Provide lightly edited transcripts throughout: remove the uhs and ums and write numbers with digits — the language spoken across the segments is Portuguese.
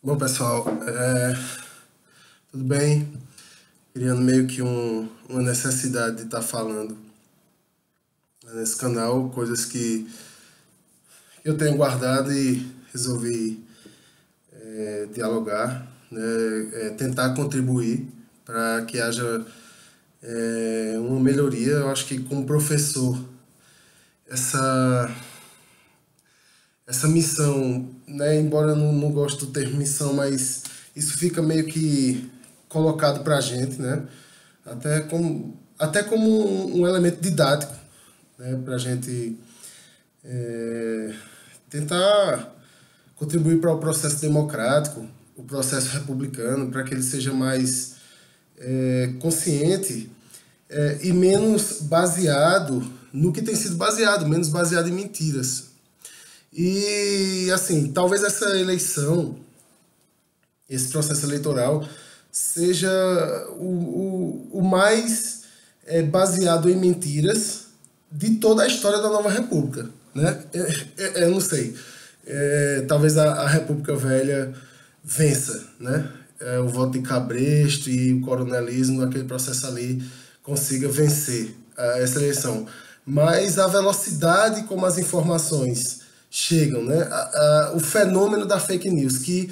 Bom, pessoal, tudo bem? Criando meio que uma necessidade de estar falando nesse canal, coisas que eu tenho guardado e resolvi dialogar, né, tentar contribuir para que haja uma melhoria. Eu acho que como professor, essa, essa missão, né, embora eu não goste do termo missão, mas isso fica meio que colocado para a gente, né, até como um elemento didático, né, para a gente tentar contribuir para o processo democrático, o processo republicano, para que ele seja mais consciente e menos baseado no que tem sido baseado, menos baseado em mentiras. E, assim, talvez essa eleição, esse processo eleitoral, seja o mais baseado em mentiras de toda a história da nova república, né? Eu não sei. Talvez a República Velha vença, né? O voto de Cabresto e o coronelismo, aquele processo ali, consiga vencer essa eleição. Mas a velocidade como as informações chegam, né? O fenômeno da fake news, que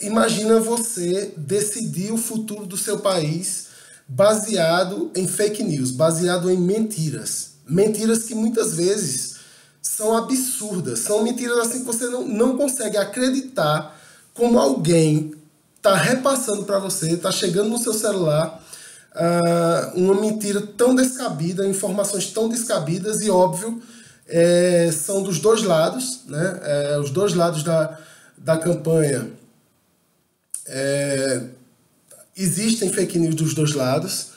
imagina você decidir o futuro do seu país baseado em fake news, baseado em mentiras. Mentiras que muitas vezes são absurdas, são mentiras assim que você não consegue acreditar como alguém está repassando para você, está chegando no seu celular uma mentira tão descabida, informações tão descabidas e óbvio, são dos dois lados, né? Os dois lados da campanha. Existem fake news dos dois lados,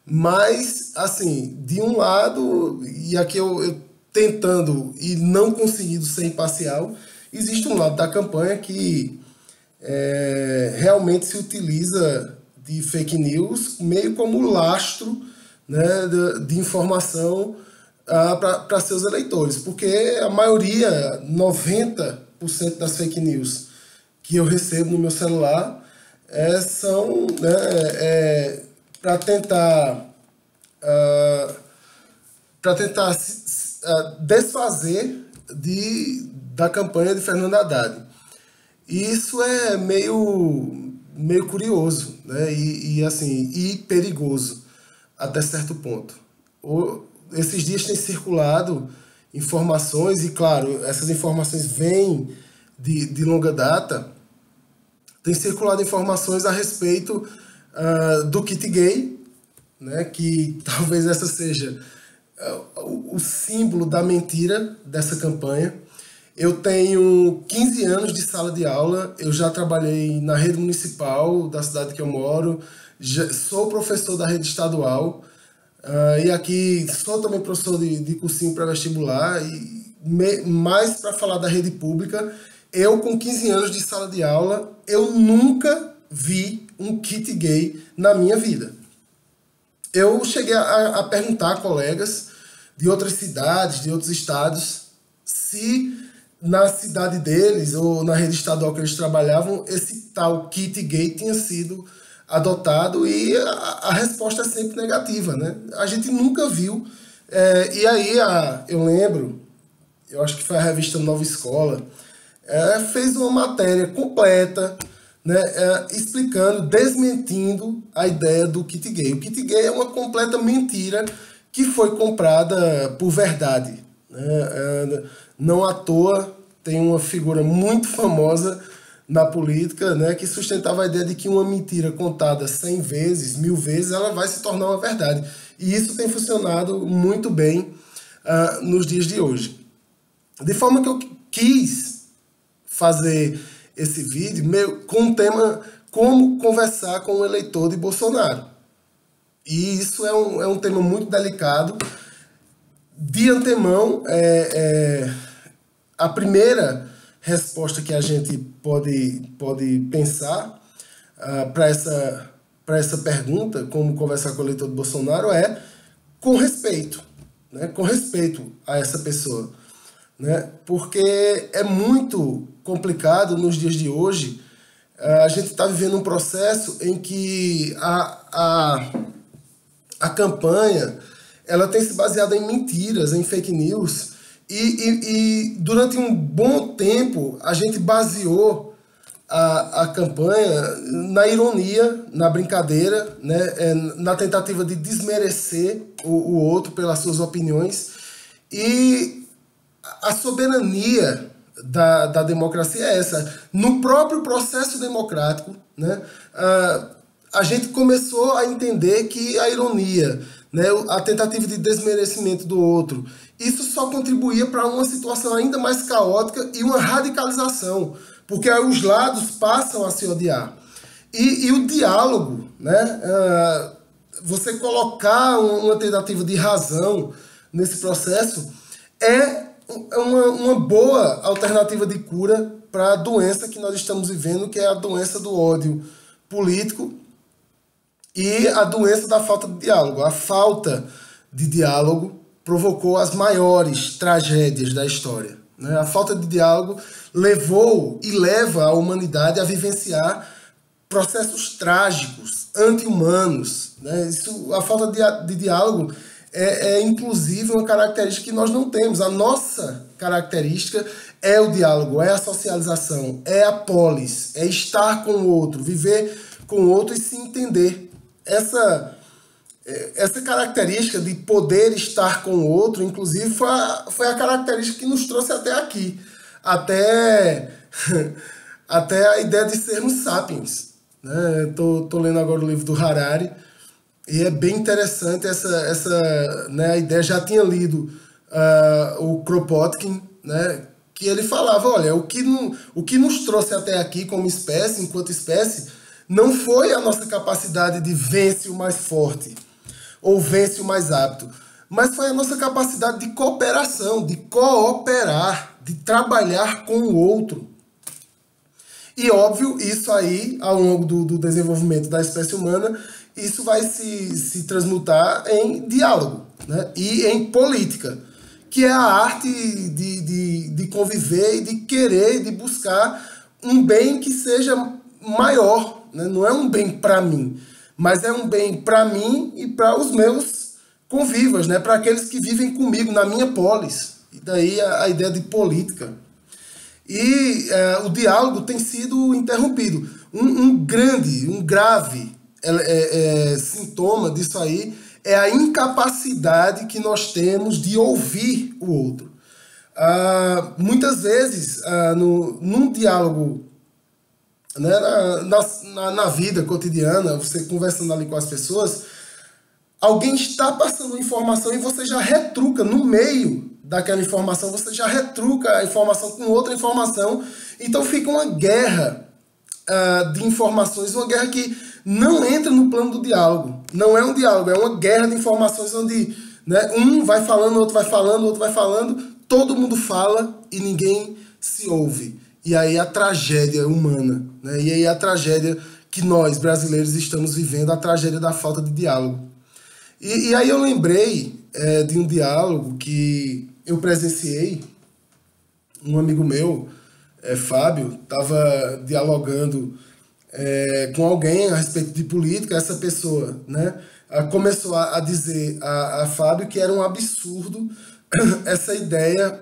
mas, assim, de um lado, e aqui eu tentando e não conseguindo ser imparcial, existe um lado da campanha que realmente se utiliza de fake news meio como lastro, né, de informação para seus eleitores, porque a maioria, 90% das fake news que eu recebo no meu celular são, né, para tentar desfazer da campanha de Fernando Haddad. E isso é meio curioso, né? E perigoso até certo ponto. Esses dias tem circulado informações, e claro, essas informações vêm de longa data, tem circulado informações a respeito do kit gay, né? Que talvez essa seja o símbolo da mentira dessa campanha. Eu tenho 15 anos de sala de aula, eu já trabalhei na rede municipal da cidade que eu moro, sou professor da rede estadual, e aqui sou também professor de cursinho pré-vestibular, e mais para falar da rede pública, eu com 15 anos de sala de aula, eu nunca vi um kit gay na minha vida. Eu cheguei a perguntar a colegas de outras cidades, de outros estados, se na cidade deles ou na rede estadual que eles trabalhavam, esse tal kit gay tinha sido adotado, e a resposta é sempre negativa, né? A gente nunca viu. E aí, eu lembro, eu acho que foi a revista Nova Escola, fez uma matéria completa, né, explicando, desmentindo a ideia do kit gay. O kit gay é uma completa mentira que foi comprada por verdade, né? Não à toa tem uma figura muito famosa na política, né, que sustentava a ideia de que uma mentira contada 100 vezes, 1000 vezes, ela vai se tornar uma verdade. E isso tem funcionado muito bem nos dias de hoje. De forma que eu quis fazer esse vídeo com o tema como conversar com o eleitor de Bolsonaro. E isso é um tema muito delicado. De antemão, a primeira resposta que a gente pode pensar para essa pergunta, como conversar com o eleitor de Bolsonaro, é com respeito, né? Com respeito a essa pessoa, né? Porque é muito complicado nos dias de hoje A gente está vivendo um processo em que a campanha ela tem se baseado em mentiras, em fake news, e durante um bom tempo a gente baseou a campanha na ironia, na brincadeira, né, na tentativa de desmerecer o outro pelas suas opiniões. E a soberania da democracia é essa. No próprio processo democrático, né, a gente começou a entender que a ironia, né, a tentativa de desmerecimento do outro, isso só contribuía para uma situação ainda mais caótica e uma radicalização, porque aí os lados passam a se odiar. E o diálogo, né, você colocar uma tentativa de razão nesse processo é uma boa alternativa de cura para a doença que nós estamos vivendo, que é a doença do ódio político e a doença da falta de diálogo. A falta de diálogo provocou as maiores tragédias da história, né? A falta de diálogo levou e leva a humanidade a vivenciar processos trágicos, anti-humanos, né? A falta de diálogo é inclusive uma característica que nós não temos. A nossa característica é o diálogo, é a socialização, é a polis, é estar com o outro, viver com o outro e se entender. Essa característica de poder estar com o outro, inclusive, foi a característica que nos trouxe até aqui. Até a ideia de sermos sapiens, né? Tô lendo agora o livro do Harari, e é bem interessante né, a ideia. Já tinha lido o Kropotkin, né, que ele falava, olha, o que nos trouxe até aqui como espécie, enquanto espécie, não foi a nossa capacidade de vence o mais forte ou vence o mais apto, mas foi a nossa capacidade de cooperação, de cooperar, de trabalhar com o outro. E óbvio, isso aí, ao longo do desenvolvimento da espécie humana, isso vai se transmutar em diálogo, né? E em política, que é a arte de conviver e de querer, de buscar um bem que seja maior, né? Não é um bem para mim, mas é um bem para mim e para os meus convivas, né? Para aqueles que vivem comigo na minha polis. E daí a ideia de política. E o diálogo tem sido interrompido. Um grave sintoma disso aí é a incapacidade que nós temos de ouvir o outro. Muitas vezes, num diálogo, né, na vida cotidiana, você conversando ali com as pessoas, alguém está passando informação e você já retruca no meio daquela informação, você já retruca a informação com outra informação, então fica uma guerra de informações, uma guerra que não entra no plano do diálogo. Não é um diálogo, é uma guerra de informações onde, né, um vai falando, outro vai falando, outro vai falando, todo mundo fala e ninguém se ouve. E aí a tragédia humana, né, e aí a tragédia que nós, brasileiros, estamos vivendo, a tragédia da falta de diálogo. E aí eu lembrei de um diálogo que eu presenciei. Um amigo meu, Fábio, estava dialogando com alguém a respeito de política. Essa pessoa, né, começou a dizer a Fábio que era um absurdo essa ideia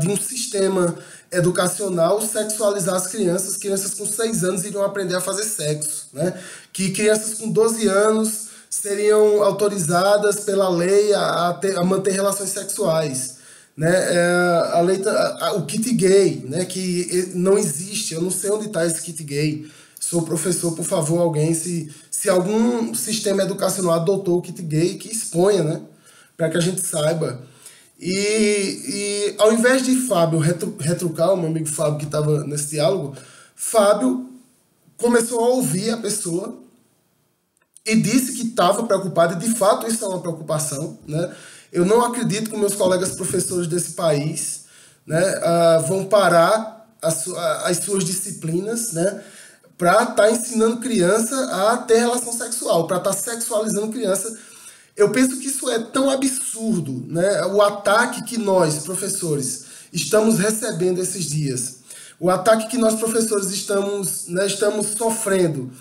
de um sistema educacional sexualizar as crianças. Crianças com 6 anos iriam aprender a fazer sexo, né? Que crianças com 12 anos seriam autorizadas pela lei a manter relações sexuais, né? O kit gay, né? Que não existe. Eu não sei onde está esse kit gay. Sou professor, por favor, alguém, se algum sistema educacional adotou o kit gay, que exponha, né? Para que a gente saiba. E ao invés de Fábio retrucar, o meu amigo Fábio que estava nesse diálogo, Fábio começou a ouvir a pessoa e disse que estava preocupado, e de fato isso é uma preocupação, né? Eu não acredito que meus colegas professores desse país, né, vão parar as suas disciplinas, né, para estar ensinando criança a ter relação sexual, para estar sexualizando criança. Eu penso que isso é tão absurdo, né? O ataque que nós, professores, estamos recebendo esses dias. o ataque que nós professores estamos, né, estamos sofrendo,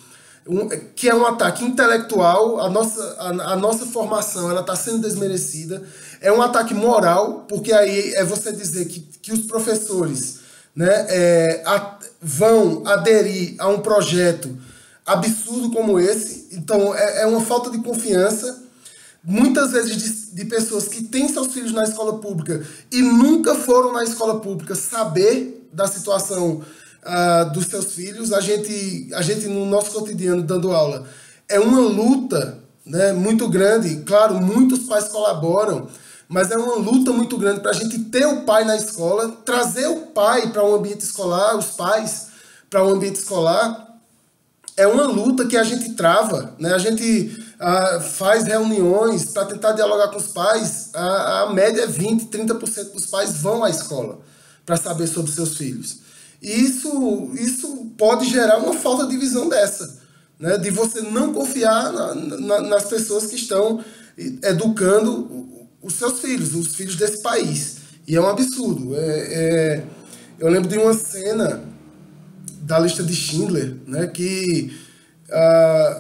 que é um ataque intelectual, a nossa formação ela está sendo desmerecida, é um ataque moral, porque aí é você dizer que os professores, né, vão aderir a um projeto absurdo como esse. Então é uma falta de confiança, muitas vezes de pessoas que têm seus filhos na escola pública e nunca foram na escola pública saber da situação dos seus filhos. A gente no nosso cotidiano dando aula é uma luta, né, muito grande. Claro, muitos pais colaboram, mas é uma luta muito grande para a gente ter o pai na escola, trazer o pai para um ambiente escolar, os pais para um ambiente escolar. É uma luta que a gente trava, né? A gente faz reuniões para tentar dialogar com os pais. A média é 20%, 30% dos pais vão à escola para saber sobre seus filhos. E isso pode gerar uma falta de visão dessa, né? De você não confiar nas pessoas que estão educando os seus filhos, os filhos desse país. E é um absurdo. Eu lembro de uma cena da lista de Schindler, né, que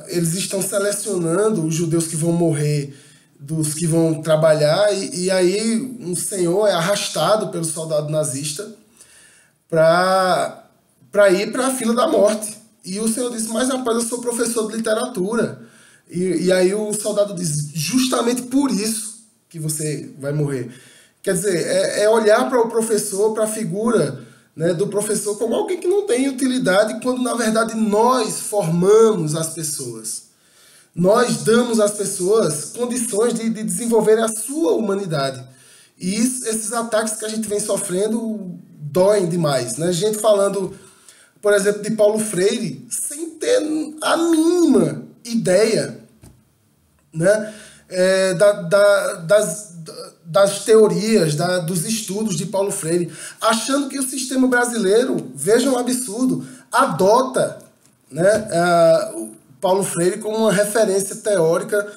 eles estão selecionando os judeus que vão morrer dos que vão trabalhar, e aí um senhor é arrastado pelo soldado nazista para ir para a fila da morte. E o senhor disse: mas rapaz, eu sou professor de literatura. E aí o soldado diz: justamente por isso que você vai morrer. Quer dizer, é olhar para o professor, para a figura, né, do professor como alguém que não tem utilidade, quando na verdade nós formamos as pessoas. Nós damos às pessoas condições de desenvolverem a sua humanidade. E esses ataques que a gente vem sofrendo doem demais, né? Gente falando, por exemplo, de Paulo Freire, sem ter a mínima ideia, né, das teorias, dos estudos de Paulo Freire, achando que o sistema brasileiro, veja um absurdo, adota, né, Paulo Freire como uma referência teórica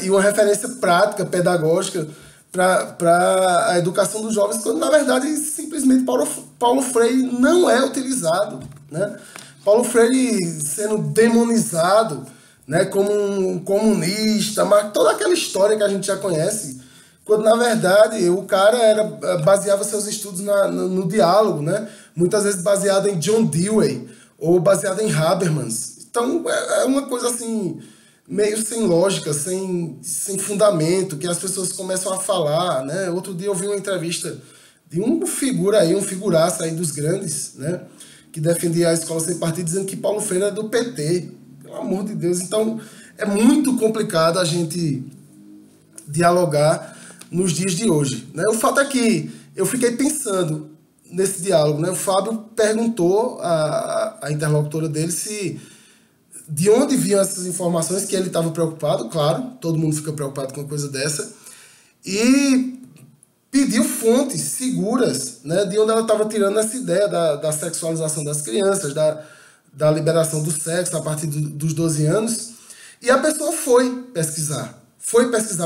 e uma referência prática, pedagógica para a educação dos jovens, quando na verdade simplesmente Paulo Freire não é utilizado, né? Paulo Freire sendo demonizado, né, como um comunista, mas toda aquela história que a gente já conhece, quando na verdade o cara baseava seus estudos no diálogo, né? Muitas vezes baseado em John Dewey ou baseado em Habermas. Então é uma coisa assim meio sem lógica, sem fundamento, que as pessoas começam a falar, né? Outro dia eu vi uma entrevista de um figuraça aí dos grandes, né, que defendia a escola sem partido, dizendo que Paulo Freire é do PT. Pelo amor de Deus. Então é muito complicado a gente dialogar nos dias de hoje, né? O fato é que eu fiquei pensando nesse diálogo, né? O Fábio perguntou à interlocutora dele de onde vinham essas informações, que ele estava preocupado, claro, todo mundo fica preocupado com uma coisa dessa, e pediu fontes seguras, né, de onde ela estava tirando essa ideia da sexualização das crianças, da liberação do sexo a partir dos 12 anos, e a pessoa foi pesquisar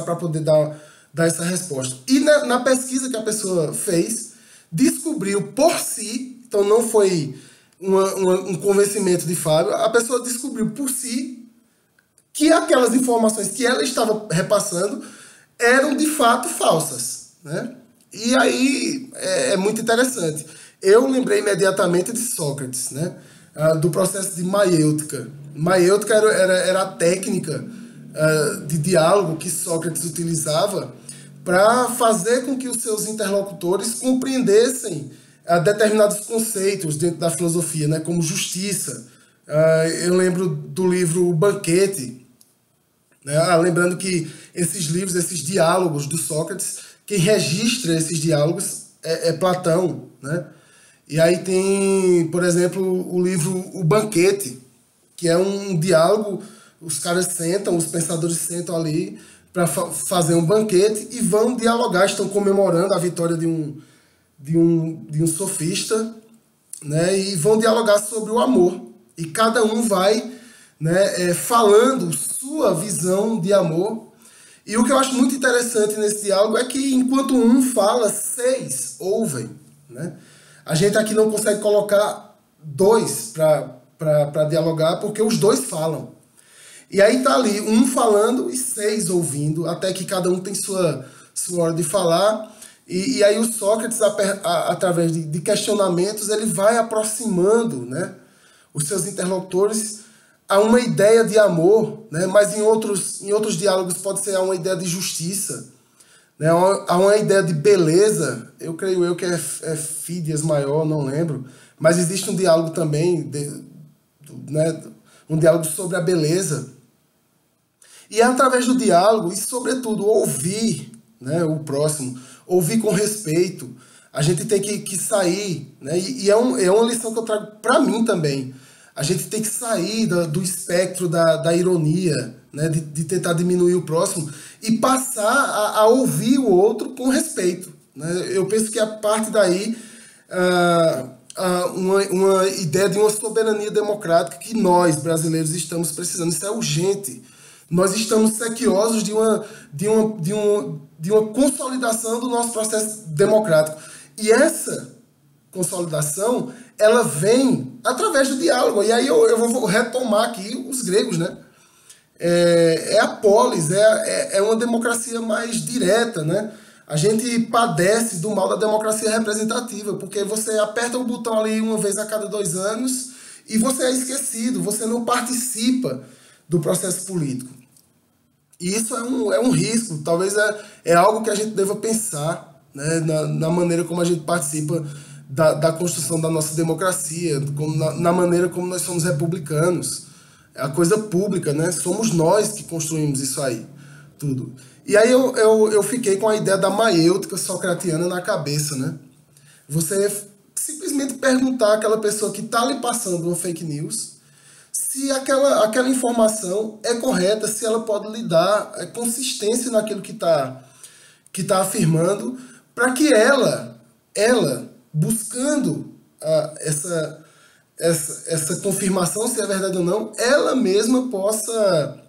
para poder dar essa resposta. E na pesquisa que a pessoa fez, descobriu por si, então não foi um convencimento de Fábio, a pessoa descobriu por si que aquelas informações que ela estava repassando eram de fato falsas, né? E aí é muito interessante. Eu lembrei imediatamente de Sócrates, né? Do processo de maiêutica. Maiêutica era a técnica de diálogo que Sócrates utilizava para fazer com que os seus interlocutores compreendessem determinados conceitos dentro da filosofia, né, como justiça. Eu lembro do livro O Banquete, né, lembrando que esses livros, esses diálogos do Sócrates, quem registra esses diálogos é Platão, né? E aí tem, por exemplo, o livro O Banquete, que é um diálogo, os caras sentam, os pensadores sentam ali para fazer um banquete e vão dialogar, estão comemorando a vitória de um sofista, né, e vão dialogar sobre o amor. E cada um vai, né, falando sua visão de amor. E o que eu acho muito interessante nesse diálogo é que enquanto um fala, 6 ouvem, né? A gente aqui não consegue colocar dois para dialogar, porque os dois falam. E aí tá ali, um falando e 6 ouvindo, até que cada um tem sua hora de falar. E aí o Sócrates, através de questionamentos, ele vai aproximando, né, os seus interlocutores a uma ideia de amor, né, mas em outros diálogos pode ser a uma ideia de justiça, né, a uma ideia de beleza. Eu creio que é Fídias maior, não lembro, mas existe um diálogo também, né, um diálogo sobre a beleza. E é através do diálogo e, sobretudo, ouvir, né, o próximo, ouvir com respeito. A gente tem que sair, né, e é uma lição que eu trago para mim também. A gente tem que sair do espectro da ironia, né, de tentar diminuir o próximo e passar a ouvir o outro com respeito, né? Eu penso que a partir daí uma ideia de uma soberania democrática que nós, brasileiros, estamos precisando. Isso é urgente. Nós estamos sequiosos de uma consolidação do nosso processo democrático. E essa consolidação, ela vem através do diálogo. E aí eu vou retomar aqui os gregos, né? A polis, é uma democracia mais direta, né? A gente padece do mal da democracia representativa, porque você aperta o botão ali uma vez a cada 2 anos e você é esquecido, você não participa do processo político. E isso é um risco, talvez é algo que a gente deva pensar, né, na maneira como a gente participa da construção da nossa democracia, na maneira como nós somos republicanos. É a coisa pública, né? Somos nós que construímos isso aí, tudo. E aí eu fiquei com a ideia da maiêutica socratiana na cabeça, né? Você simplesmente perguntar àquela pessoa que está lhe passando uma fake news se aquela informação é correta, se ela pode lhe dar consistência naquilo que tá afirmando, para que ela buscando essa confirmação, se é verdade ou não, ela mesma possa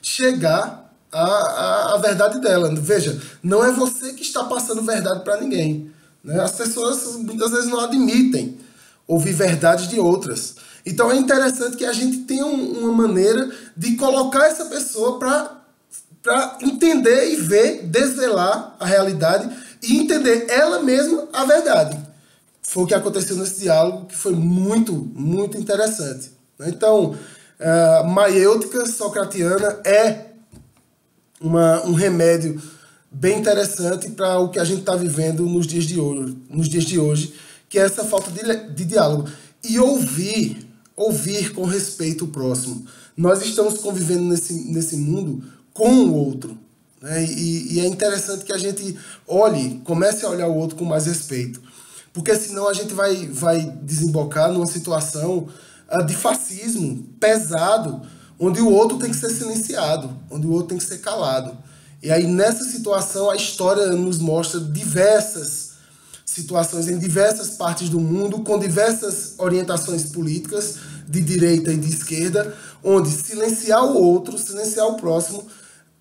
chegar à verdade dela. Veja, não é você que está passando verdade para ninguém, né? As pessoas muitas vezes não admitem ouvir verdades de outras. Então é interessante que a gente tenha uma maneira de colocar essa pessoa para entender e ver, desvelar a realidade e entender ela mesma a verdade. Foi o que aconteceu nesse diálogo, que foi muito, muito interessante. Então, a maiêutica socratiana é um remédio bem interessante para o que a gente está vivendo nos dias de hoje, que é essa falta de diálogo. E ouvir com respeito o próximo. Nós estamos convivendo nesse mundo com o outro, né? E é interessante que a gente comece a olhar o outro com mais respeito. Porque senão a gente vai desembocar numa situação de fascismo pesado, onde o outro tem que ser silenciado, onde o outro tem que ser calado. E aí, nessa situação, a história nos mostra diversas situações em diversas partes do mundo, com diversas orientações políticas, de direita e de esquerda, onde silenciar o outro, silenciar o próximo,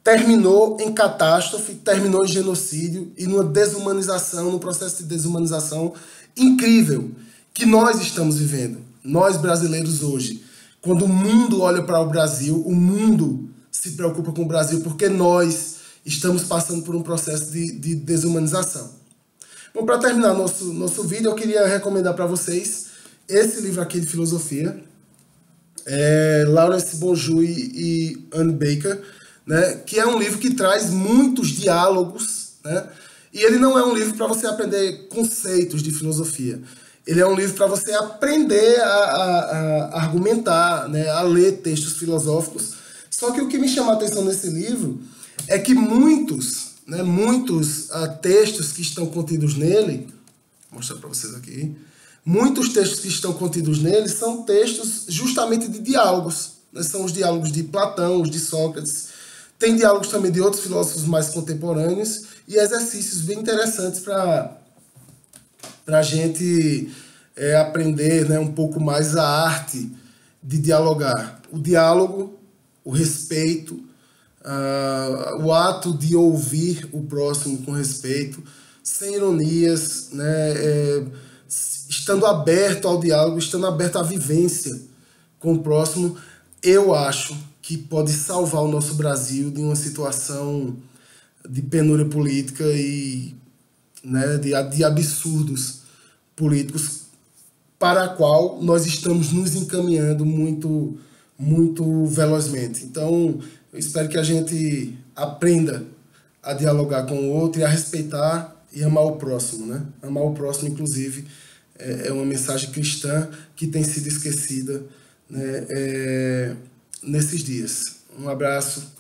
terminou em catástrofe, terminou em genocídio e numa desumanização, num processo de desumanização incrível que nós estamos vivendo, nós brasileiros hoje. Quando o mundo olha para o Brasil, o mundo se preocupa com o Brasil porque nós estamos passando por um processo de desumanização. Bom, para terminar nosso vídeo, eu queria recomendar para vocês esse livro aqui de filosofia, Lawrence Bonjour e Anne Baker, né, que é um livro que traz muitos diálogos, né, e ele não é um livro para você aprender conceitos de filosofia. Ele é um livro para você aprender a argumentar, né, a ler textos filosóficos. Só que o que me chama a atenção nesse livro é que muitos textos que estão contidos nele, vou mostrar para vocês aqui, muitos textos que estão contidos nele são textos justamente de diálogos, né? São os diálogos de Platão, os de Sócrates. Tem diálogos também de outros filósofos mais contemporâneos e exercícios bem interessantes para a gente aprender, né, um pouco mais a arte de dialogar. O diálogo, o respeito, o ato de ouvir o próximo com respeito, sem ironias, né, estando aberto ao diálogo, estando aberto à vivência com o próximo, eu acho que pode salvar o nosso Brasil de uma situação de penúria política e, né, de absurdos políticos para a qual nós estamos nos encaminhando muito velozmente. Então, eu espero que a gente aprenda a dialogar com o outro e a respeitar e amar o próximo, né? Amar o próximo, inclusive, é uma mensagem cristã que tem sido esquecida, né, nesses dias. Um abraço.